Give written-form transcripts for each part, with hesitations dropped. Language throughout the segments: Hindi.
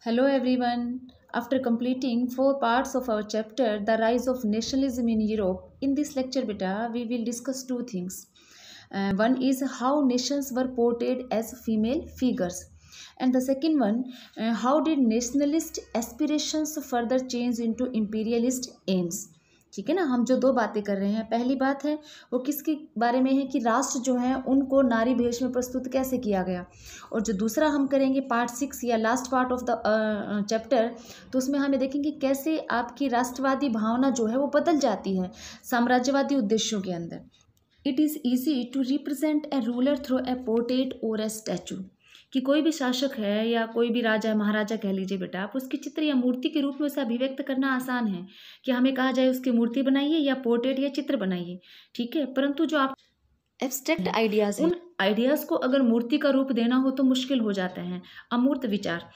Hello everyone. After completing four parts of our chapter, The Rise of Nationalism in Europe, in this lecture, beta, we will discuss two things. One is how nations were portrayed as female figures, and the second one, how did nationalist aspirations further change into imperialist aims. ठीक है ना। हम जो दो बातें कर रहे हैं, पहली बात है वो किसके बारे में है कि राष्ट्र जो है उनको नारी भेष में प्रस्तुत कैसे किया गया, और जो दूसरा हम करेंगे पार्ट 6 या last part of the chapter, तो उसमें हमें देखेंगे कैसे आपकी राष्ट्रवादी भावना जो है वो बदल जाती है साम्राज्यवादी उद्देश्यों के अंदर। It is easy to represent a ruler through a portrait और ए स्टैचू, कि कोई भी शासक है या कोई भी राजा महाराजा कह लीजिए बेटा, आप उसकी चित्र या मूर्ति के रूप में उसे अभिव्यक्त करना आसान है कि हमें कहा जाए उसकी मूर्ति बनाइए या पोर्ट्रेट या चित्र बनाइए, ठीक है। परंतु जो आप एब्स्ट्रैक्ट आइडियाज़, उन आइडियाज़ को अगर मूर्ति का रूप देना हो तो मुश्किल हो जाता है। अमूर्त विचार,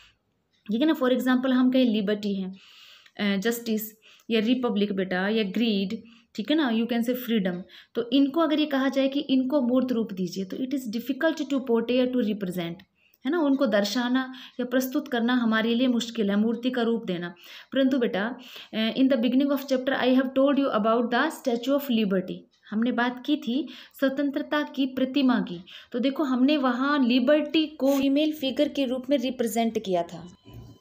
ठीक है ना। फॉर एग्जाम्पल हम कहें लिबर्टी है, जस्टिस या रिपब्लिक बेटा, या ग्रीड, ठीक है ना, यू कैन से फ्रीडम। तो इनको अगर ये कहा जाए कि इनको मूर्त रूप दीजिए तो it is difficult to portray to represent, है ना। उनको दर्शाना या प्रस्तुत करना हमारे लिए मुश्किल है, मूर्ति का रूप देना। परंतु बेटा in the beginning of chapter I have told you about the statue of liberty. हमने बात की थी स्वतंत्रता की प्रतिमा की, तो देखो हमने वहाँ लिबर्टी को फीमेल फिगर के रूप में रिप्रेजेंट किया था।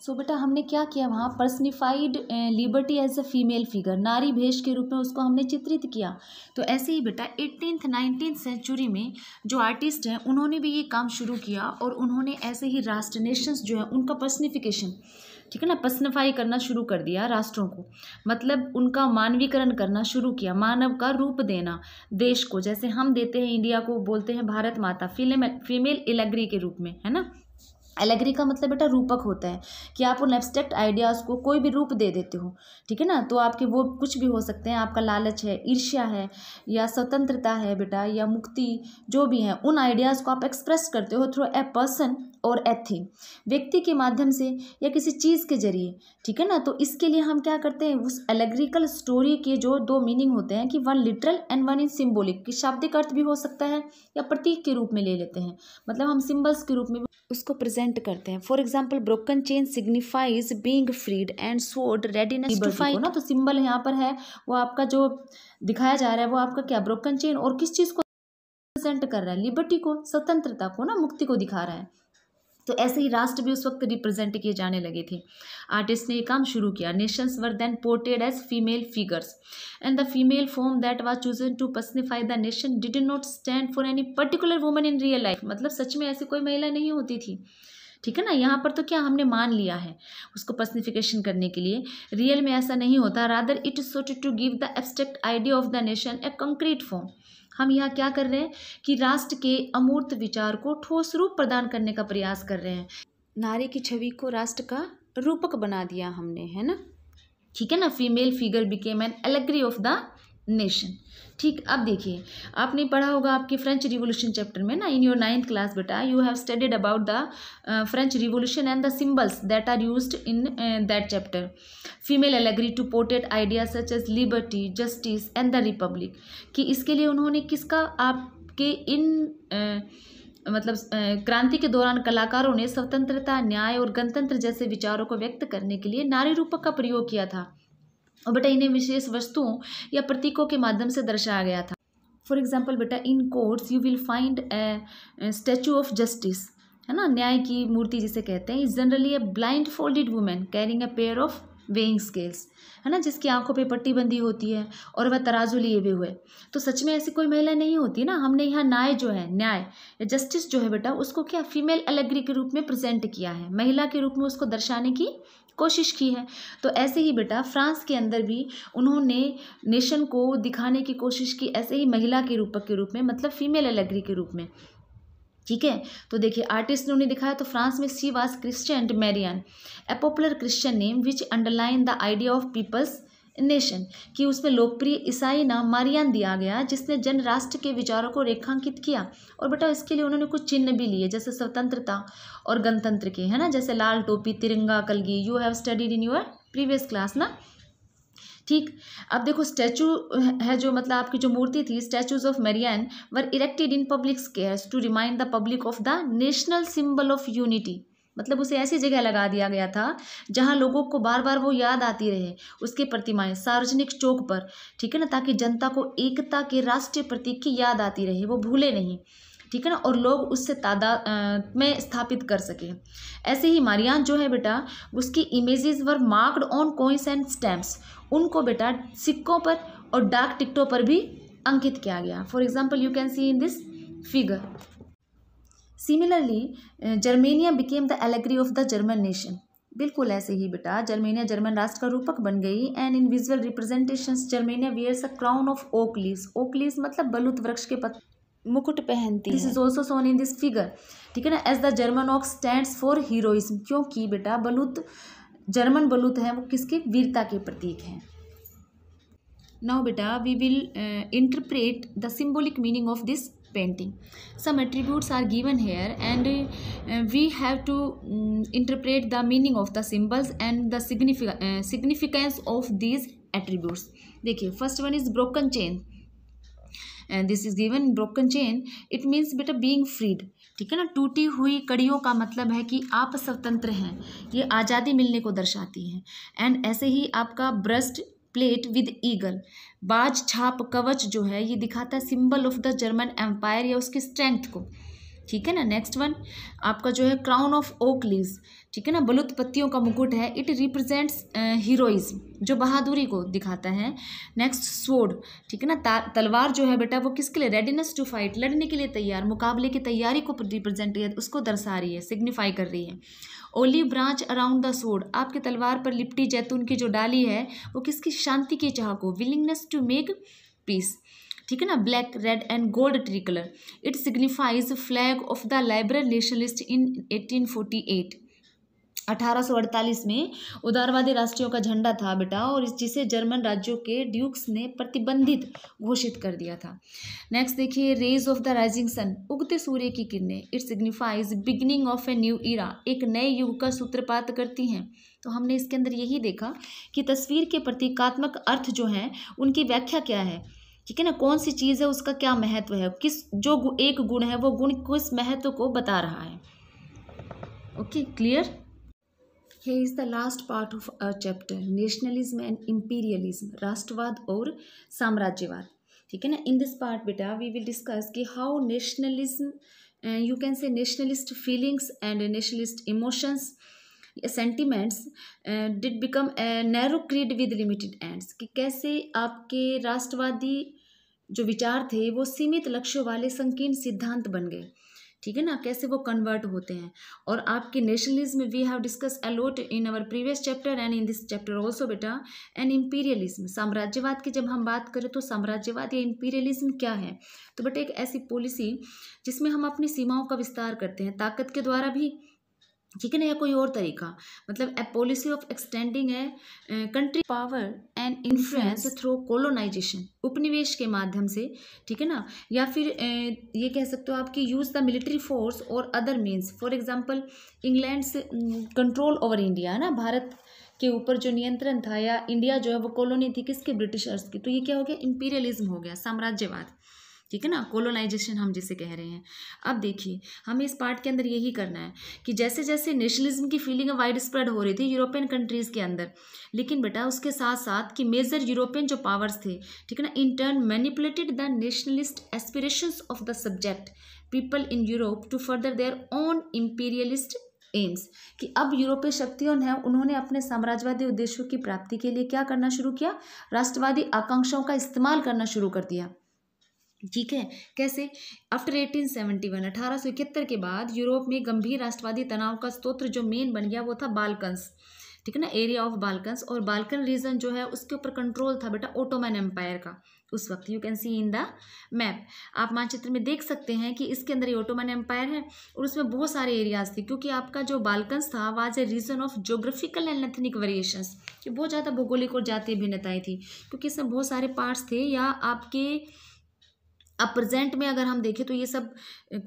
सो बेटा हमने क्या किया, वहाँ personified liberty as a female figure, नारी भेष के रूप में उसको हमने चित्रित किया। तो ऐसे ही बेटा 18th 19th सेंचुरी में जो आर्टिस्ट हैं उन्होंने भी ये काम शुरू किया, और उन्होंने ऐसे ही राष्ट्र नेशंस जो है उनका पर्सनिफिकेशन, ठीक है ना, पर्सनिफाई करना शुरू कर दिया राष्ट्रों को, मतलब उनका मानवीकरण करना शुरू किया, मानव का रूप देना देश को। जैसे हम देते हैं इंडिया को, बोलते हैं भारत माता, फीमेल एलेगरी के रूप में, है ना। एलेगरी का मतलब बेटा रूपक होता है कि आप उन एब्स्ट्रैक्ट आइडियाज़ को कोई भी रूप दे देते हो, ठीक है ना। तो आपके वो कुछ भी हो सकते हैं, आपका लालच है, ईर्ष्या है, या स्वतंत्रता है बेटा, या मुक्ति, जो भी है उन आइडियाज़ को आप एक्सप्रेस करते हो थ्रू ए पर्सन और ए थिंग, व्यक्ति के माध्यम से या किसी चीज़ के जरिए, ठीक है ना। तो इसके लिए हम क्या करते हैं, उस एलेग्रिकल स्टोरी के जो दो मीनिंग होते हैं कि one literal and one in symbolic, कि शाब्दिक अर्थ भी हो सकता है या प्रतीक के रूप में ले लेते हैं, मतलब हम सिम्बल्स के रूप में उसको प्रेजेंट करते हैं। For example broken chain signifies being freed and sword readiness to fight ना। तो सिंबल यहाँ पर है वो आपका जो दिखाया जा रहा है वो आपका क्या, ब्रोकन चेन, और किस चीज़ को प्रेजेंट कर रहा है, लिबर्टी को, स्वतंत्रता को ना, मुक्ति को दिखा रहा है। तो ऐसे ही राष्ट्र भी उस वक्त रिप्रेजेंट किए जाने लगे थे। आर्टिस्ट ने ये काम शुरू किया। Nations were then portrayed as female figures and the female form that was chosen to personify the nation did not stand for any particular woman in real life, मतलब सच में ऐसी कोई महिला नहीं होती थी, ठीक है ना। यहाँ पर तो क्या हमने मान लिया है उसको पर्सनिफिकेशन करने के लिए, रियल में ऐसा नहीं होता। Rather it sought to give the abstract idea of the nation a concrete form. हम यहाँ क्या कर रहे हैं कि राष्ट्र के अमूर्त विचार को ठोस रूप प्रदान करने का प्रयास कर रहे हैं। नारी की छवि को राष्ट्र का रूपक बना दिया हमने, है ना, ठीक है ना। Female figure became an allegory of the nation. ठीक, अब देखिए आपने पढ़ा होगा आपके फ्रेंच रिवोल्यूशन चैप्टर में ना, इन योर 9th क्लास बेटा, you have studied about the French revolution and the symbols that are used in that chapter. Female allegory to portrait idea such as liberty, justice and the republic, कि इसके लिए उन्होंने किसका, आपके इन मतलब क्रांति के दौरान कलाकारों ने स्वतंत्रता, न्याय और गणतंत्र जैसे विचारों को व्यक्त करने के लिए नारी रूपक का प्रयोग किया था, और बेटा इन्हें विशेष वस्तुओं या प्रतीकों के माध्यम से दर्शाया गया था। फॉर एग्जाम्पल बेटा in courts you will find a statue of justice, है ना, न्याय की मूर्ति जिसे कहते हैं, is generally a blindfolded women carrying a pair of weighing scales, है ना, जिसकी आंखों पे पट्टी बंदी होती है और वह तराजू लिए हुए हुए। तो सच में ऐसी कोई महिला नहीं होती ना। हमने यहाँ न्याय जो है, न्याय या जस्टिस जो है बेटा, उसको क्या फीमेल एलेगरी के रूप में प्रेजेंट किया है, महिला के रूप में उसको दर्शाने की कोशिश की है। तो ऐसे ही बेटा फ्रांस के अंदर भी उन्होंने नेशन को दिखाने की कोशिश की, ऐसे ही महिला के रूपक के रूप में, मतलब फीमेल एलेगरी के रूप में, ठीक है। तो देखिए आर्टिस्ट ने उन्हें दिखाया। तो फ्रांस में she was Christian Marianne, a popular Christian name which underline the idea of people's nation, कि उसमें लोकप्रिय ईसाई नाम मारियान दिया गया, जिसने जन राष्ट्र के विचारों को रेखांकित किया। और बेटा इसके लिए उन्होंने कुछ चिन्ह भी लिए, जैसे स्वतंत्रता और गणतंत्र के, है ना, जैसे लाल टोपी, तिरंगा, कलगी, you have studied in your previous class ना। ठीक, अब देखो स्टैचू है जो, मतलब आपकी जो मूर्ति थी, statues of Marianne were erected in public squares to remind the public of the national symbol of unity, मतलब उसे ऐसी जगह लगा दिया गया था जहां लोगों को बार बार वो याद आती रहे, उसकी प्रतिमाएं सार्वजनिक चौक पर, ठीक है ना, ताकि जनता को एकता के राष्ट्रीय प्रतीक की याद आती रहे, वो भूले नहीं, ठीक है ना, और लोग उससे तादाद में स्थापित कर सके। ऐसे ही मारियान जो है बेटा, उसकी images were marked on coins and stamps, उनको बेटा सिक्कों पर और डाक टिकटों पर भी अंकित किया गया। For example you can see in this figure. Similarly Germania became the allegory of the German nation, बिल्कुल ऐसे ही बेटा जर्मेनिया जर्मन राष्ट्र का रूपक बन गई। And in visual representations Germania wears a crown of oak leaves, oak leaves मतलब बलूत वृक्ष के मुकुट पहनती है। This is also shown in this figure, ठीक है ना, as the German oak stands for heroism, क्योंकि बेटा बलूत, जर्मन बलूत है वो किसके, वीरता के प्रतीक हैं। नाउ बेटा we will interpret the symbolic meaning of this painting. Some attributes are given here and we have to interpret the meaning of the symbols and the significance of these attributes. देखिए first one is broken chain and this is given broken chain, it means बेटा being freed, ठीक है ना, टूटी हुई कड़ियों का मतलब है कि आप स्वतंत्र हैं, ये आज़ादी मिलने को दर्शाती है। एंड ऐसे ही आपका ब्रस्ट प्लेट विद ईगल, बाज छाप कवच जो है ये दिखाता है symbol of the German empire या उसकी स्ट्रेंथ को, ठीक है ना। नेक्स्ट वन आपका जो है क्राउन ऑफ ओक लीव्स, ठीक है ना, बलूत पत्तियों का मुकुट है, इट रिप्रेजेंट्स हीरोइज्म, जो बहादुरी को दिखाता है। नेक्स्ट स्वॉर्ड, ठीक है ना, तलवार जो है बेटा वो किसके लिए, रेडीनेस टू फाइट, लड़ने के लिए तैयार, मुकाबले की तैयारी को रिप्रेजेंट, उसको दर्शा रही है, सिग्निफाई कर रही है। Olive branch around the sword, आपके तलवार पर लिपटी जैतून की जो डाली है वो किसकी, शांति की चाह को, विलिंगनेस टू मेक पीस, ठीक है ना। Black red and gold tree colour, it signifies flag of the liberal nationalist in 1848, 1848 में उदारवादी राष्ट्रियों का झंडा था बेटा, और जिसे जर्मन राज्यों के ड्यूक्स ने प्रतिबंधित घोषित कर दिया था। नेक्स्ट देखिए rays of the rising sun, उगते सूर्य की किरणें, it signifies beginning of a new era, एक नए युग का सूत्रपात करती हैं। तो हमने इसके अंदर यही देखा कि तस्वीर के प्रतीकात्मक अर्थ जो हैं उनकी व्याख्या क्या है, ठीक है ना, कौन सी चीज़ है उसका क्या महत्व है, किस जो एक गुण है वो गुण किस महत्व को बता रहा है। Okay clear. Here is the last part of our chapter, nationalism and imperialism, राष्ट्रवाद और साम्राज्यवाद, ठीक है ना। इन दिस पार्ट बेटा वी विल डिस्कस कि how nationalism you can say nationalist feelings and nationalist emotions sentiments did become a narrow creed with limited ends, कि कैसे आपके राष्ट्रवादी जो विचार थे वो सीमित लक्ष्यों वाले संकीर्ण सिद्धांत बन गए, ठीक है ना, कैसे वो कन्वर्ट होते हैं। और आपके nationalism we have discussed a lot in our previous chapter and in this chapter also बेटा। एंड इम्पीरियलिज्म, साम्राज्यवाद की जब हम बात करें तो साम्राज्यवाद या इम्पीरियलिज्म क्या है, तो बेटा एक ऐसी पॉलिसी जिसमें हम अपनी सीमाओं का विस्तार करते हैं ताकत के द्वारा भी, ठीक है ना, या कोई और तरीका, मतलब a policy of extending a country power and influence through colonisation, उपनिवेश के माध्यम से, ठीक है ना, या फिर ये कह सकते हो आपकी यूज़ द मिलिट्री फोर्स और other means. For example England से कंट्रोल ओवर इंडिया है ना, भारत के ऊपर जो नियंत्रण था, या इंडिया जो है वो कॉलोनी थी किसके, ब्रिटिशर्स की, तो ये क्या हो गया, इम्पीरियलिज्म हो गया, साम्राज्यवाद, ठीक है ना, कोलोनाइजेशन हम जिसे कह रहे हैं। अब देखिए हमें इस पार्ट के अंदर यही करना है कि जैसे जैसे नेशनलिज्म की फीलिंग वाइड स्प्रेड हो रही थी यूरोपियन कंट्रीज़ के अंदर, लेकिन बेटा उसके साथ साथ कि मेजर यूरोपियन जो पावर्स थे, ठीक है ना, in turn manipulated the nationalist aspirations of the subject people in Europe to further their own imperialist aims, कि अब यूरोपीय शक्तियों ने उन्होंने अपने साम्राज्यवादी उद्देश्यों की प्राप्ति के लिए क्या करना शुरू किया, राष्ट्रवादी आकांक्षाओं का इस्तेमाल करना शुरू कर दिया, ठीक है। कैसे, आफ्टर 1871 1871 के बाद यूरोप में गंभीर राष्ट्रवादी तनाव का स्रोत जो मेन बन गया वो था बाल्कन्स, ठीक है ना, एरिया ऑफ बाल्कन्स, और बाल्कन रीजन जो है उसके ऊपर कंट्रोल था बेटा ओटोमन एम्पायर का उस वक्त। You can see in the map, आप मानचित्र में देख सकते हैं कि इसके अंदर ये ओटोमन एम्पायर है और उसमें बहुत सारे एरियाज थे, क्योंकि आपका जो बाल्कन्स था was a region of geographical and ethnic variations, कि बहुत ज़्यादा भौगोलिक और जातीय भिन्नताएं थी, क्योंकि इसमें बहुत सारे पार्ट्स थे, या आपके अब प्रेजेंट में अगर हम देखें तो ये सब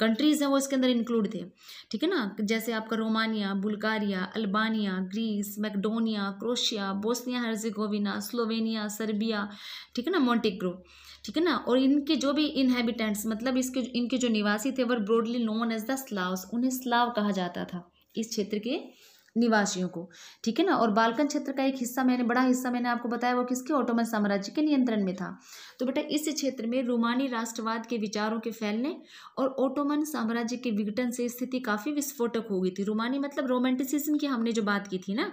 कंट्रीज़ हैं वो इसके अंदर इंक्लूड थे, ठीक है ना, जैसे आपका Romania, Bulgaria, Albania, Greece, Macedonia, Croatia, Bosnia Herzegovina, Slovenia, Serbia, ठीक है ना, मोंटेग्रो, ठीक है ना। और इनके जो भी इनहेबिटेंट्स मतलब इनके जो निवासी थे were broadly known as the Slavs, उन्हें स्लाव कहा जाता था, इस क्षेत्र के निवासियों को, ठीक है ना। और बाल्कन क्षेत्र का एक हिस्सा बड़ा हिस्सा मैंने आपको बताया वो किसके, ओटोमन साम्राज्य के नियंत्रण में था। तो बेटा इस क्षेत्र में रोमानी राष्ट्रवाद के विचारों के फैलने और ओटोमन साम्राज्य के विघटन से स्थिति काफी विस्फोटक हो गई थी। रोमानी मतलब रोमांटिसिज्म की हमने जो बात की थी ना,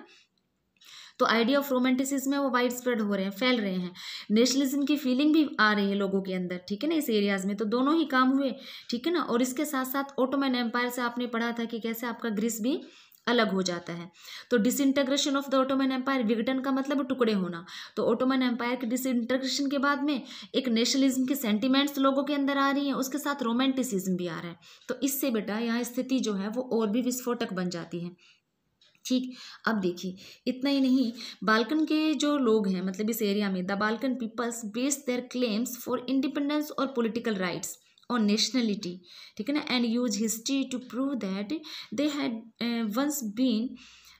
तो आइडिया ऑफ रोमांटिसिज्म है वो वाइड स्प्रेड हो रहे हैं, फैल रहे हैं। नेशनलिज्म की फीलिंग भी आ रही है लोगों के अंदर, ठीक है ना, इस एरियाज में। तो दोनों ही काम हुए, ठीक है ना। और इसके साथ साथ ओटोमन एम्पायर से आपने पढ़ा था कि कैसे आपका ग्रीस भी अलग हो जाता है। तो disintegration of the Ottoman empire, विघटन का मतलब टुकड़े होना। तो ओटोमन एम्पायर के डिसइंटीग्रेशन के बाद में एक नेशनलिज्म की सेंटिमेंट्स लोगों के अंदर आ रही हैं, उसके साथ रोमांटिसिज्म भी आ रहा है। तो इससे बेटा यहाँ स्थिति जो है वो और भी विस्फोटक बन जाती है, ठीक। अब देखिए इतना ही नहीं, बाल्कन के जो लोग हैं मतलब इस एरिया में, the Balkan peoples base their claims for independence और पॉलिटिकल राइट्स और नेशनलिटी, ठीक है ना, and use history to prove that they had once been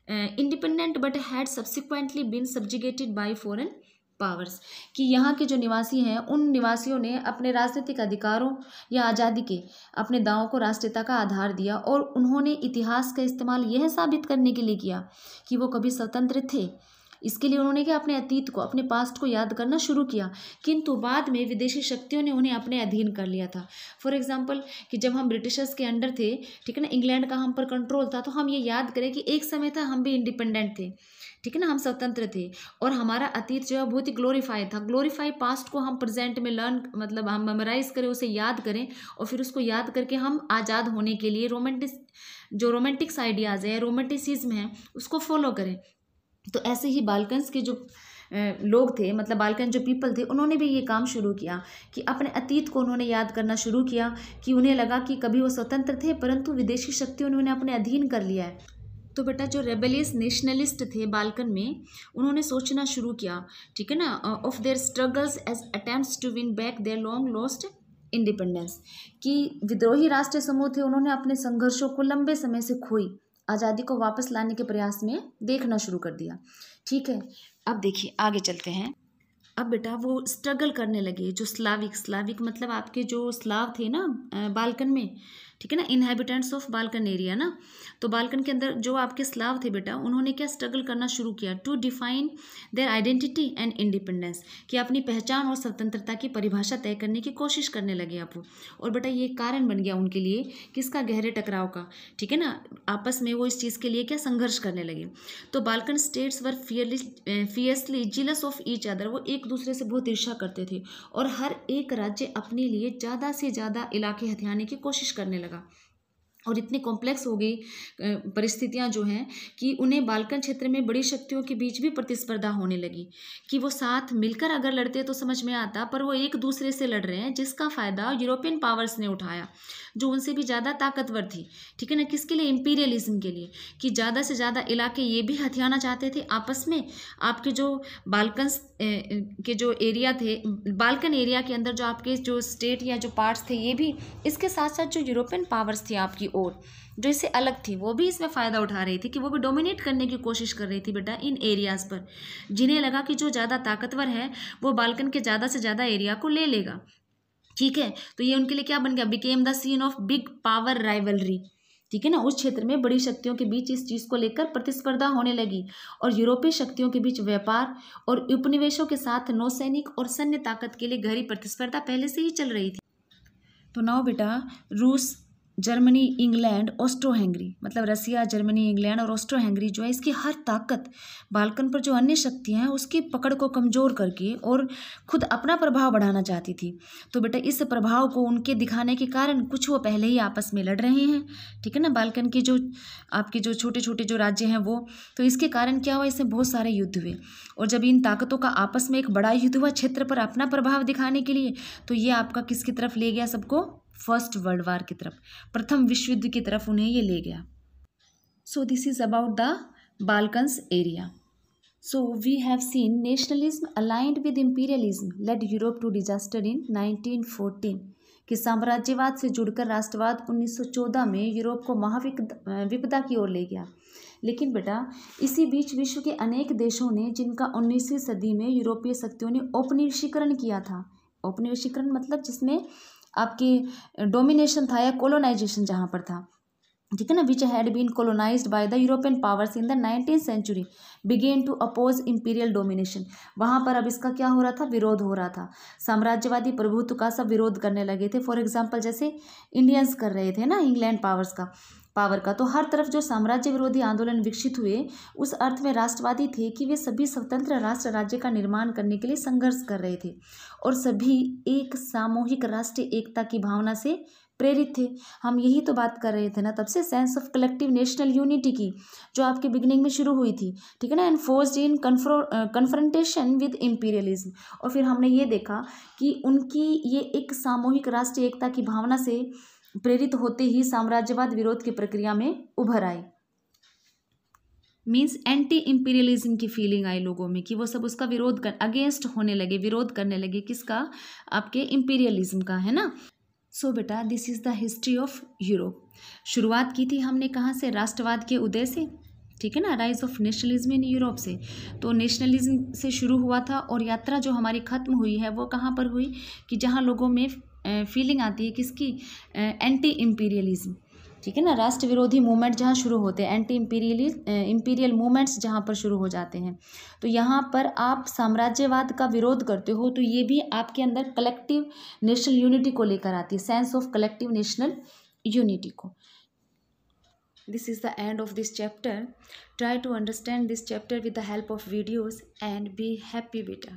independent but had subsequently been subjugated by foreign powers. कि यहाँ के जो निवासी हैं उन निवासियों ने अपने राजनीतिक अधिकारों या आज़ादी के अपने दावों को राष्ट्रीयता का आधार दिया और उन्होंने इतिहास का इस्तेमाल यह साबित करने के लिए किया कि वो कभी स्वतंत्र थे। इसके लिए उन्होंने क्या, अपने अतीत को, अपने पास्ट को याद करना शुरू किया, किंतु बाद में विदेशी शक्तियों ने उन्हें अपने अधीन कर लिया था। फॉर एग्जाम्पल कि जब हम ब्रिटिशर्स के अंडर थे, ठीक है ना, इंग्लैंड का हम पर कंट्रोल था, तो हम ये याद करें कि एक समय था हम भी इंडिपेंडेंट थे, ठीक है ना, हम स्वतंत्र थे और हमारा अतीत जो है बहुत ही ग्लोरीफाई था। ग्लोरीफाई पास्ट को हम प्रेजेंट में लर्न मतलब हम मेमोराइज करें, उसे याद करें और फिर उसको याद करके हम आज़ाद होने के लिए रोमांटिक्स आइडियाज़ है, रोमांटिसिज्म है, उसको फॉलो करें। तो ऐसे ही बाल्कन्स के जो लोग थे, मतलब बाल्कन जो पीपल थे, उन्होंने भी ये काम शुरू किया कि अपने अतीत को उन्होंने याद करना शुरू किया कि उन्हें लगा कि कभी वो स्वतंत्र थे परंतु विदेशी शक्तियों ने उन्हें अपने अधीन कर लिया है। तो बेटा जो रेबेलियस नेशनलिस्ट थे बाल्कन में, उन्होंने सोचना शुरू किया, ठीक है ना, of their struggles as attempts to win back their long lost independence. कि विद्रोही राष्ट्रीय समूह थे, उन्होंने अपने संघर्षों को लंबे समय से खोई आज़ादी को वापस लाने के प्रयास में देखना शुरू कर दिया, ठीक है। अब देखिए आगे चलते हैं। अब बेटा वो स्ट्रगल करने लगे, जो स्लाविक मतलब आपके जो स्लाव थे ना बाल्कन में, ठीक है ना, इनहेबिटेंट्स ऑफ बाल्कन एरिया ना, तो बाल्कन के अंदर जो आपके स्लाव थे बेटा, उन्होंने क्या स्ट्रगल करना शुरू किया, to define their identity and independence, कि अपनी पहचान और स्वतंत्रता की परिभाषा तय करने की कोशिश करने लगे आप। और बेटा ये कारण बन गया उनके लिए किसका, गहरे टकराव का, ठीक है ना, आपस में वो इस चीज़ के लिए क्या संघर्ष करने लगे। तो Balkan states were fiercely jealous of each other, वो एक दूसरे से बहुत ईर्ष्या करते थे और हर एक राज्य अपने लिए ज़्यादा से ज़्यादा इलाके हथियाने की कोशिश करने लगा। और इतनी कॉम्प्लेक्स हो गई परिस्थितियां जो हैं कि उन्हें बाल्कन क्षेत्र में बड़ी शक्तियों के बीच भी प्रतिस्पर्धा होने लगी कि वो साथ मिलकर अगर लड़ते तो समझ में आता, पर वो एक दूसरे से लड़ रहे हैं, जिसका फ़ायदा यूरोपियन पावर्स ने उठाया जो उनसे भी ज़्यादा ताकतवर थी, ठीक है ना। किसके लिए, इंपीरियलिज्म के लिए, कि ज़्यादा से ज़्यादा इलाके ये भी हथियाना चाहते थे आपस में। आपके जो बाल्कन्स के जो एरिया थे, बाल्कन एरिया के अंदर जो आपके जो स्टेट या जो पार्ट्स थे, ये भी, इसके साथ साथ जो यूरोपियन पावर्स थी आपकी और जो इससे अलग थी, वो भी इसमें फ़ायदा उठा रही थी कि वो भी डोमिनेट करने की कोशिश कर रही थी बेटा इन एरियाज़ पर, जिन्हें लगा कि जो ज़्यादा ताकतवर है वो बाल्कन के ज़्यादा से ज़्यादा एरिया को ले लेगा, ठीक है। तो ये उनके लिए क्या बन गया, became the scene of big power rivalry, ठीक है ना। उस क्षेत्र में बड़ी शक्तियों के बीच इस चीज़ को लेकर प्रतिस्पर्धा होने लगी और यूरोपीय शक्तियों के बीच व्यापार और उपनिवेशों के साथ नौसैनिक और सैन्य ताकत के लिए गहरी प्रतिस्पर्धा पहले से ही चल रही थी। तो नाउ बेटा रूस, जर्मनी, इंग्लैंड, ऑस्ट्रो हैंगरी, मतलब रसिया, जर्मनी, इंग्लैंड और ऑस्ट्रो हैंगरी जो है, इसकी हर ताकत बाल्कन पर जो अन्य शक्तियां हैं उसकी पकड़ को कमज़ोर करके और खुद अपना प्रभाव बढ़ाना चाहती थी। तो बेटा इस प्रभाव को उनके दिखाने के कारण कुछ वो पहले ही आपस में लड़ रहे हैं, ठीक है ना, बाल्कन के जो आपके जो छोटे छोटे जो राज्य हैं वो। तो इसके कारण क्या हुआ, इसमें बहुत सारे युद्ध हुए और जब इन ताकतों का आपस में एक बड़ा युद्ध हुआ क्षेत्र पर अपना प्रभाव दिखाने के लिए, तो ये आपका किसकी तरफ ले गया सबको, फर्स्ट वर्ल्ड वार की तरफ, प्रथम विश्व युद्ध की तरफ उन्हें ये ले गया। So this is about the Balkans area. So we have seen nationalism aligned with imperialism led Europe to disaster in 1914, कि साम्राज्यवाद से जुड़कर राष्ट्रवाद 1914 में यूरोप को महाविपदा की ओर ले गया। लेकिन बेटा इसी बीच विश्व के अनेक देशों ने, जिनका 19वीं सदी में यूरोपीय शक्तियों ने औपनिवेशीकरण किया था, औपनिवेशीकरण मतलब जिसमें आपकी डोमिनेशन था या कोलोनाइजेशन जहाँ पर था, ठीक है ना, which had been colonised by the European powers in the 19th century began to oppose imperial domination. वहाँ पर अब इसका क्या हो रहा था, विरोध हो रहा था, साम्राज्यवादी प्रभुत्व का सब विरोध करने लगे थे। फॉर एग्जाम्पल जैसे इंडियंस कर रहे थे ना इंग्लैंड पावर का, तो हर तरफ जो साम्राज्य विरोधी आंदोलन विकसित हुए उस अर्थ में राष्ट्रवादी थे कि वे सभी स्वतंत्र राष्ट्र राज्य का निर्माण करने के लिए संघर्ष कर रहे थे और सभी एक सामूहिक राष्ट्रीय एकता की भावना से प्रेरित थे। हम यही तो बात कर रहे थे ना तब से, sense of collective national unity की, जो आपके बिगिनिंग में शुरू हुई थी, ठीक है ना, enforced in confrontation with imperialism. और फिर हमने ये देखा कि उनकी ये एक सामूहिक राष्ट्रीय एकता की भावना से प्रेरित होते ही साम्राज्यवाद विरोध की प्रक्रिया में उभर आए। मीन्स एंटी इंपीरियलिज्म की फीलिंग आई लोगों में कि वो सब उसका अगेंस्ट होने लगे, विरोध करने लगे, किसका, आपके इंपीरियलिज्म का, है ना। सो बेटा this is the history of Europe. शुरुआत की थी हमने कहाँ से, राष्ट्रवाद के उदय से, ठीक है ना, rise of nationalism in Europe से। तो नेशनलिज्म से शुरू हुआ था और यात्रा जो हमारी ख़त्म हुई है वो कहाँ पर हुई कि जहाँ लोगों में फीलिंग आती है किसकी, एंटी इम्पीरियलिज्म, ठीक है ना, राष्ट्र विरोधी मूवमेंट जहाँ शुरू होते हैं, एंटी इम्पीरियल मूवमेंट्स जहाँ पर शुरू हो जाते हैं। तो यहाँ पर आप साम्राज्यवाद का विरोध करते हो तो ये भी आपके अंदर कलेक्टिव नेशनल यूनिटी को लेकर आती है, sense of collective national unity को। This is the end of this chapter. Try to understand this chapter with the help of videos and be happy beta.